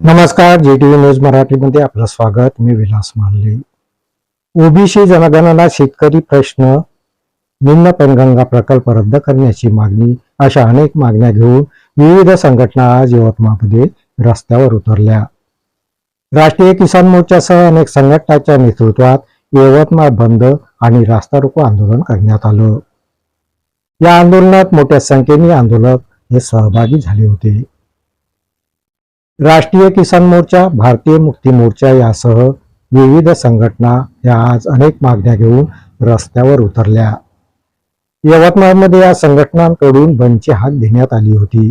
नमस्कार, जीटीव्ही न्यूज मराठीमध्ये आपलं स्वागत. मी विलास मानले. ओबीसी जनगणना, शेतकरी प्रश्न, निम्न पेनगंगा प्रकल्प रद्द करण्याची मागणी अशा अनेक मागण्या घेऊन विविध संघटना आज यवतमाळमध्ये रस्त्यावर उतरल्या. राष्ट्रीय किसान मोर्चासह अनेक संघटनांच्या नेतृत्वात यवतमाळ बंद आणि रास्ता रोको आंदोलन करण्यात आलं. या आंदोलनात मोठ्या संख्येने आंदोलक हे सहभागी झाले होते. राष्ट्रीय किसान मोर्चा, भारतीय मुक्ती मोर्चा यासह विविध संघटना या आज अनेक मागण्या घेऊन रस्त्यावर उतरल्या. यवतमाळमध्ये या संघटनांकडून बंदची हाक देण्यात आली होती.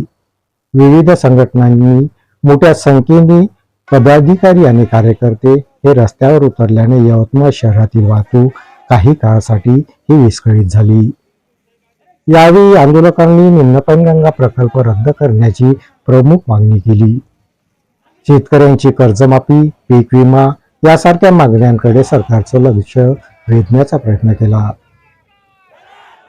विविध संघटनांनी मोठ्या संख्येने पदाधिकारी आणि कार्यकर्ते हे रस्त्यावर उतरल्याने यवतमाळ शहरातील वाहतूक काही काळासाठी ही विस्कळीत झाली. यावेळी आंदोलकांनी निम्न पेनगंगा प्रकल्प रद्द करण्याची प्रमुख मागणी केली. शेतकऱ्यांची कर्जमाफी, पीक विमा यासारख्या मागण्यांकडे सरकारचं लक्ष वेधण्याचा प्रयत्न केला.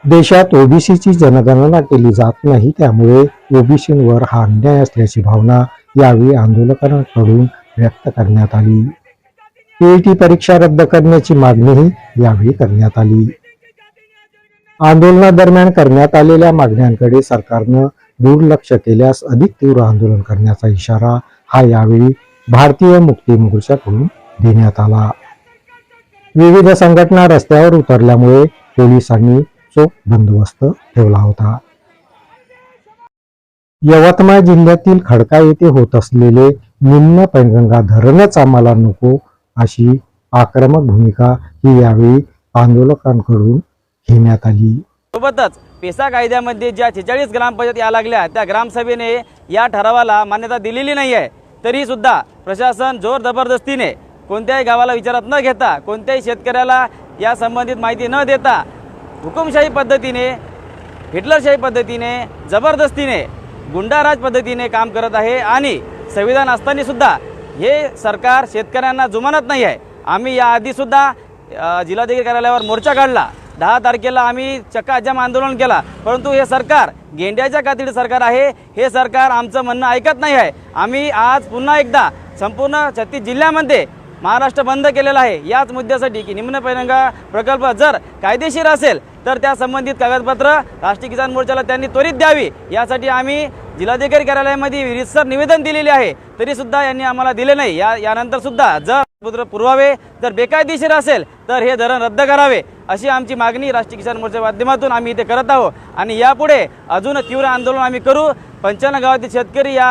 देशात ओबीसीची जनगणना केली जात नाही, त्यामुळे ओबीसींवर हा अन्याय असल्याची भावना यावेळी आंदोलकांकडून व्यक्त करण्यात आली. पीईटी परीक्षा रद्द करण्याची मागणीही यावेळी करण्यात आली. आंदोलनादरम्यान करण्यात आलेल्या मागण्यांकडे सरकारनं दुर्लक्ष केल्यास अधिक तीव्र आंदोलन करण्याचा इशारा हा यावेळी भारतीय मुक्ती मोर्चाकडून देण्यात आला. विविध संघटना रस्त्यावर उतरल्यामुळे पोलिसांनी चोख बंदोबस्त ठेवला होता. यवतमाळ जिल्ह्यातील खडका येथे होत असलेले निम्न पेनगंगा धरणच आम्हाला नको अशी आक्रमक भूमिका ही यावेळी आंदोलकांकडून घेण्यात आली. सोबतच पेसा कायद्यामध्ये ज्या 46 ग्रामपंचायत या लागल्या त्या ग्रामसभेने या ठरावाला मान्यता दिलेली नाही आहे, तरी सुद्धा प्रशासन जोर जबरदस्तीने कोणत्याही गावाला विचारात न घेता, कोणत्याही शेतकऱ्याला या संबंधित माहिती न देता हुकुमशाही पद्धतीने, हिटलरशाही पद्धतीने, जबरदस्तीने, गुंडाराज पद्धतीने काम करत आहे. आणि संविधान असताना सुद्धा हे सरकार शेतकऱ्यांना जुमानत नाही आहे. आम्ही याआधी सुद्धा जिल्हाधिकारी कार्यालयावर मोर्चा काढला. 10 तारखेला आम्ही चक्काजाम आंदोलन केला, परंतु हे सरकार गेंड्याच्या कातडीचं सरकार आहे. हे सरकार आमचं म्हणणं ऐकत नाही आहे. आम्ही आज पुन्हा एकदा संपूर्ण 36 जिल्ह्यामध्ये महाराष्ट्र बंद केलेला आहे याच मुद्द्यासाठी की निम्न पेनगंगा प्रकल्प जर कायदेशीर असेल तर त्या संबंधित कागदपत्र राष्ट्रीय किसान मोर्चाला त्यांनी त्वरित द्यावी. यासाठी आम्ही जिल्हाधिकारी कार्यालयामध्ये विरीतसर निवेदन दिलेले आहे, तरी सुद्धा यांनी आम्हाला दिले नाही. यानंतर सुद्धा जर पुरावे जर बेकायदेशीर असेल तर हे धरण रद्द करावे अशी आमची मागणी राष्ट्रीय किसान मोर्चाच्या माध्यमातून आम्ही इथे करत आहोत. आणि यापुढे अजून तीव्र आंदोलन आम्ही करू. 95 गावातील शेतकरी या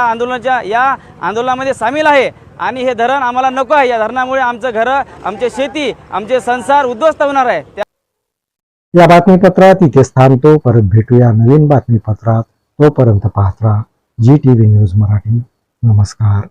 आंदोलनामध्ये सामील आहे. आणि हे धरण आम्हाला नको आहे. या धरणामुळे आमचं घरं, आमची शेती, आमचे संसार उद्ध्वस्त होणार आहे. या बातमीपत्रात इथेच थांबतो. परत भेटूया नवीन बातमीपत्रात. तोपर्यंत पाहत राहा जीटीव्ही न्यूज मराठी. नमस्कार.